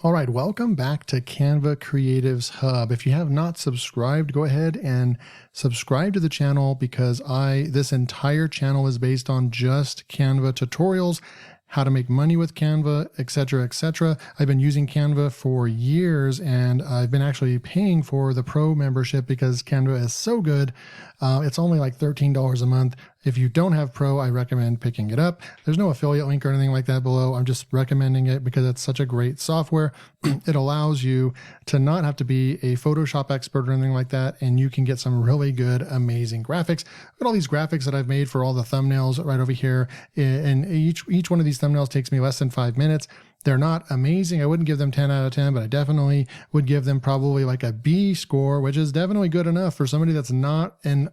All right, welcome back to Canva Creatives Hub. If you have not subscribed, go ahead and subscribe to the channel because this entire channel is based on just Canva tutorials, how to make money with Canva, etc., etc. I've been using Canva for years and I've been actually paying for the pro membership because Canva is so good. It's only like $13 a month. If you don't have pro, I recommend picking it up. There's no affiliate link or anything like that below. I'm just recommending it because it's such a great software. It allows you to not have to be a Photoshop expert or anything like that, and you can get some really good, amazing graphics. Look at all these graphics that I've made for all the thumbnails right over here, and each one of these thumbnails takes me less than 5 minutes. They're not amazing. I wouldn't give them 10 out of 10, but I definitely would give them probably like a B score, which is definitely good enough for somebody that's not an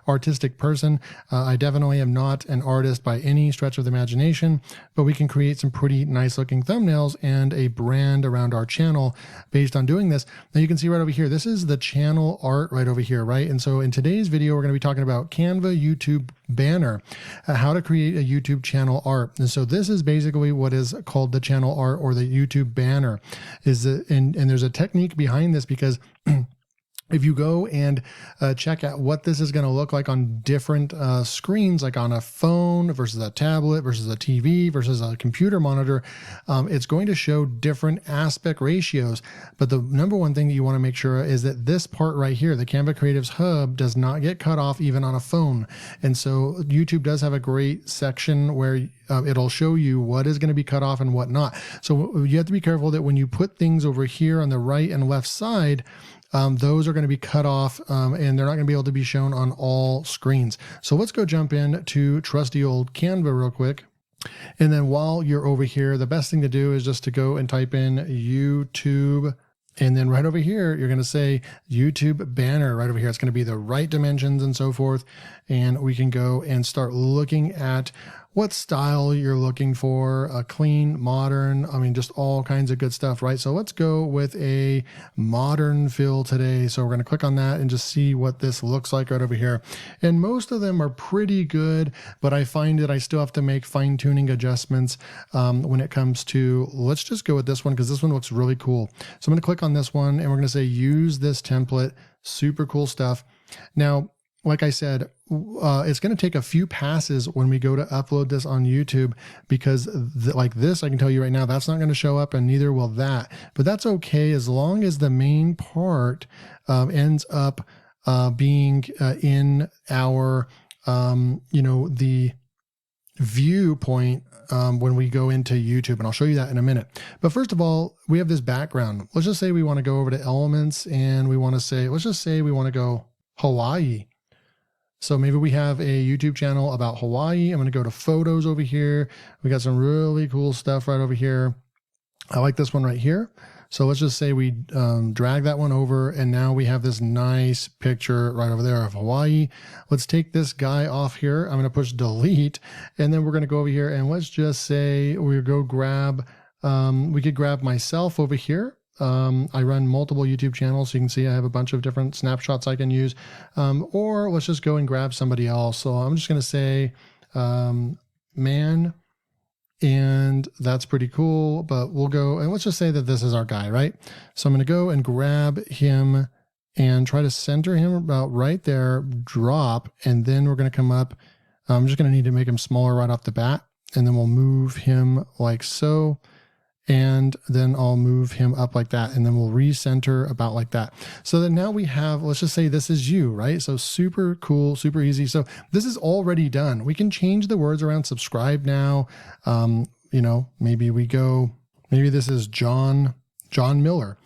artistic person. I definitely am not an artist by any stretch of the imagination, but we can create some pretty nice looking thumbnails and a brand around our channel based on doing this. Now you can see right over here, this is the channel art right over here, right? And so in today's video, we're going to be talking about Canva YouTube Banner, how to create a YouTube channel art. And so this is basically what is called the channel art or the YouTube banner. And there's a technique behind this because if you go and check out what this is going to look like on different screens, like on a phone versus a tablet versus a TV versus a computer monitor, it's going to show different aspect ratios. But the number one thing that you want to make sure is that this part right here, the Canva Creatives Hub, does not get cut off even on a phone. And so YouTube does have a great section where it'll show you what is going to be cut off and what not. So you have to be careful that when you put things over here on the right and left side, those are going to be cut off and they're not going to be able to be shown on all screens. So let's go jump in to trusty old Canva real quick. And then while you're over here, the best thing to do is just to go and type in YouTube. And then right over here, you're going to say YouTube banner right over here. It's going to be the right dimensions and so forth. And we can go and start looking at what style you're looking for, a clean, modern, I mean, just all kinds of good stuff, right? So let's go with a modern fill today. So we're going to click on that and just see what this looks like right over here. And most of them are pretty good, but I find that I still have to make fine-tuning adjustments when it comes to, let's just go with this one because this one looks really cool. So I'm going to click on this one and we're going to say use this template. Super cool stuff. Now, like I said, it's going to take a few passes when we go to upload this on YouTube because like this, I can tell you right now, that's not going to show up and neither will that. But that's okay as long as the main part ends up being in our, the viewpoint when we go into YouTube. And I'll show you that in a minute. But first of all, we have this background. Let's just say we want to go over to elements and we want to say, let's just say we want to go Hawaii. So maybe we have a YouTube channel about Hawaii. I'm going to go to photos over here. We got some really cool stuff right over here. I like this one right here. So let's just say we drag that one over and now we have this nice picture right over there of Hawaii. Let's take this guy off here. I'm going to push delete and then we're going to go over here and let's just say we go grab, we could grab myself over here. I run multiple YouTube channels, so you can see I have a bunch of different snapshots I can use, or let's just go and grab somebody else. So I'm just going to say, man, and that's pretty cool, but we'll go and let's just say that this is our guy, right? So I'm going to go and grab him and try to center him about right there, drop, and then we're going to come up. I'm just going to need to make him smaller right off the bat, and then we'll move him like so. And then I'll move him up like that. And then we'll recenter about like that. So then now we have, let's just say this is you, right? So super cool, super easy. So this is already done. We can change the words around subscribe now. Maybe maybe this is John Miller.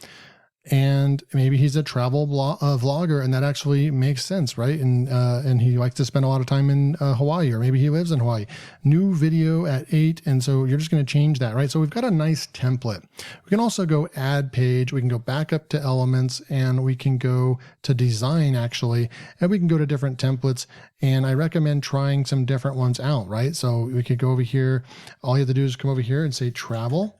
And maybe he's a travel vlogger, and that actually makes sense, right? And he likes to spend a lot of time in Hawaii, or maybe he lives in Hawaii. New video at 8, and so you're just going to change that, right? So we've got a nice template. We can also go add page. We can go back up to elements, and we can go to design actually, and we can go to different templates. And I recommend trying some different ones out, right? So we could go over here. All you have to do is come over here and say travel.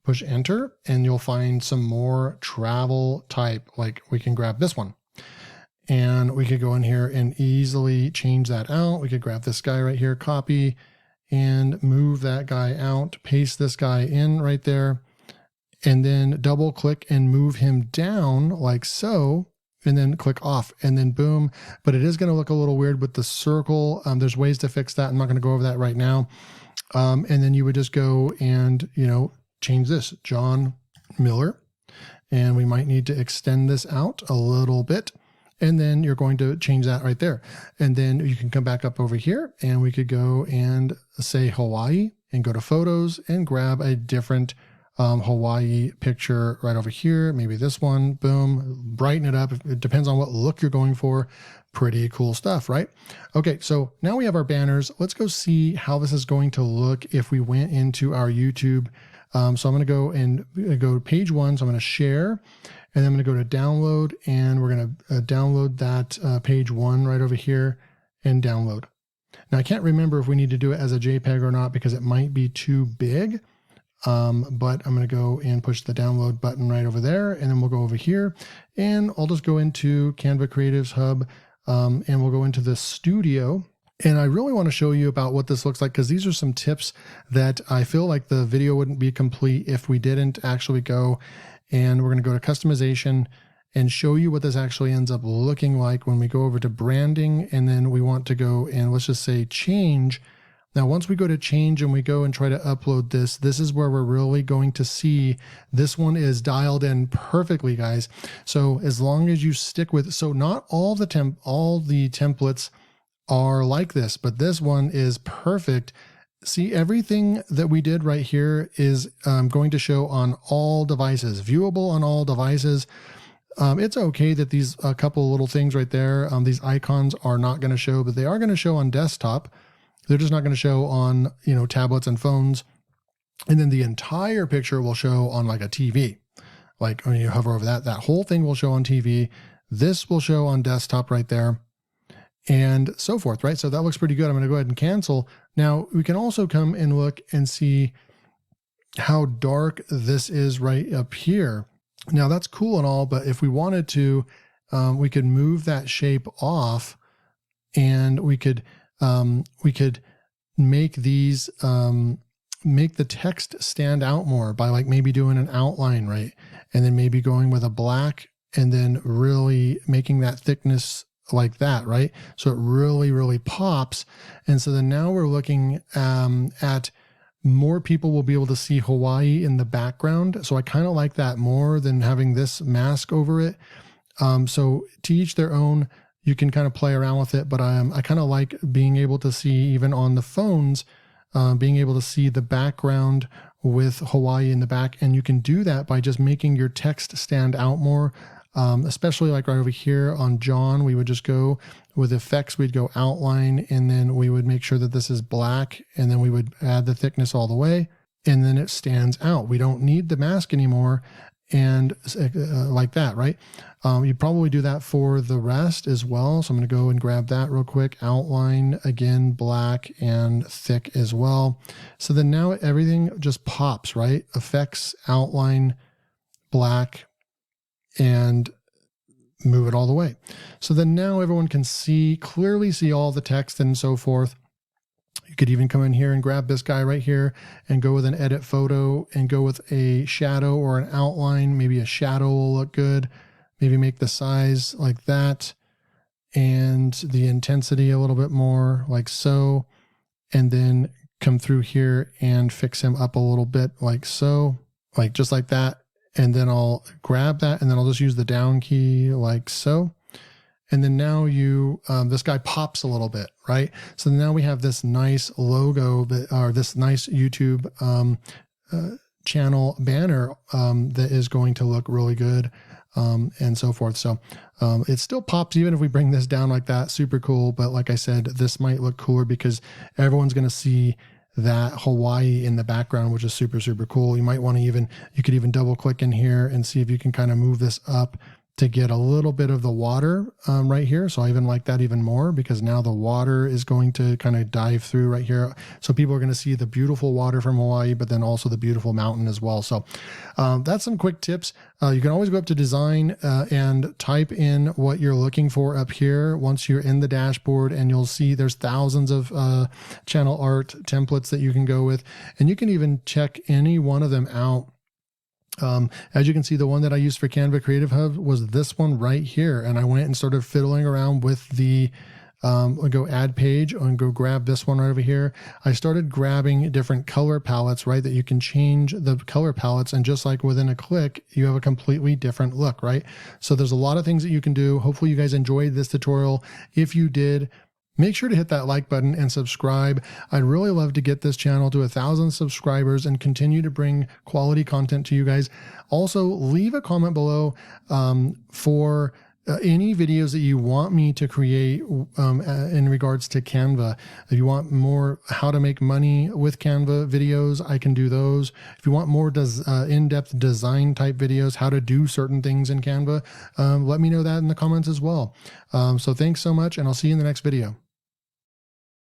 Push enter and you'll find some more travel type. Like we can grab this one and we could go in here and easily change that out. We could grab this guy right here, copy and move that guy out, paste this guy in right there. and then double click and move him down like so, and then click off, and then boom. But it is going to look a little weird with the circle. There's ways to fix that. I'm not going to go over that right now. And then you would just go and, change this, John Miller. And we might need to extend this out a little bit. And then you're going to change that right there. And then you can come back up over here and we could go and say Hawaii and go to photos and grab a different Hawaii picture right over here. Maybe this one, boom, brighten it up. It depends on what look you're going for. Pretty cool stuff, right? Okay, so now we have our banners. Let's go see how this is going to look if we went into our YouTube. So I'm going to go and go to page one. So I'm going to share, and then I'm going to go to download, and we're going to download that page one right over here and download. Now I can't remember if we need to do it as a JPEG or not because it might be too big. But I'm going to go and push the download button right over there, and then we'll go over here, and I'll just go into Canva Creatives Hub, and we'll go into the studio. And I really want to show you about what this looks like, because these are some tips that I feel like the video wouldn't be complete if we didn't actually go. And we're going to go to customization and show you what this actually ends up looking like when we go over to branding. And then we want to go and let's just say change. Now, once we go to change and we go and try to upload this, this is where we're really going to see this one is dialed in perfectly, guys. So as long as you stick with, so not all the templates are like this, but this one is perfect. See, everything that we did right here is going to show on all devices, viewable on all devices. It's okay that these a couple little things right there, these icons are not going to show, but they are going to show on desktop. They're just not going to show on, tablets and phones. And then the entire picture will show on like a TV. Like when you hover over that whole thing will show on TV. This will show on desktop right there and so forth, right? So that looks pretty good. I'm going to go ahead and cancel. Now we can also come and look and see how dark this is right up here. Now that's cool and all, but if we wanted to, we could move that shape off, and we could make these, make the text stand out more by like maybe doing an outline, right? And then maybe going with a black and then really making that thickness like that, right? So it really, really pops. And so then now we're looking at more people will be able to see Hawaii in the background. So I kind of like that more than having this mask over it. So to each their own. You can kind of play around with it, but I kind of like being able to see, even on the phones, being able to see the background with Hawaii in the back. And you can do that by just making your text stand out more, especially like right over here on John. We would just go with effects, we'd go outline, and then we would make sure that this is black, and then we would add the thickness all the way, and then it stands out. We don't need the mask anymore. And like that, right? You probably do that for the rest as well. So I'm going to go and grab that real quick. Outline, again, black and thick as well. So then now everything just pops, right? Effects, outline, black, and move it all the way. So then now everyone can clearly see all the text and so forth. You could even come in here and grab this guy right here and go with an edit photo and go with a shadow or an outline. Maybe a shadow will look good. Maybe make the size like that and the intensity a little bit more like so. And then come through here and fix him up a little bit like so, like just like that. And then I'll grab that and then I'll just use the down key like so. And then now this guy pops a little bit, right? So now we have this nice logo or this nice YouTube channel banner that is going to look really good and so forth. So it still pops even if we bring this down like that, super cool. But like I said, this might look cooler because everyone's going to see that Hawaii in the background, which is super, super cool. You might want to you could even double click in here and see if you can kind of move this up to get a little bit of the water right here. So I even like that even more because now the water is going to kind of dive through right here. So people are going to see the beautiful water from Hawaii, but then also the beautiful mountain as well. So that's some quick tips. You can always go up to design and type in what you're looking for up here once you're in the dashboard, and you'll see there's thousands of channel art templates that you can go with. And you can even check any one of them out As you can see, the one that I used for Canva Creative Hub was this one right here. And I went and started fiddling around with the, I'll go add page and go grab this one right over here. I started grabbing different color palettes, right? That you can change the color palettes. And just like within a click, you have a completely different look, right? So there's a lot of things that you can do. Hopefully you guys enjoyed this tutorial. If you did, make sure to hit that like button and subscribe. I'd really love to get this channel to 1,000 subscribers and continue to bring quality content to you guys. Also, leave a comment below for any videos that you want me to create in regards to Canva. If you want more how to make money with Canva videos, I can do those. If you want more in-depth design type videos, how to do certain things in Canva, let me know that in the comments as well. So thanks so much, and I'll see you in the next video.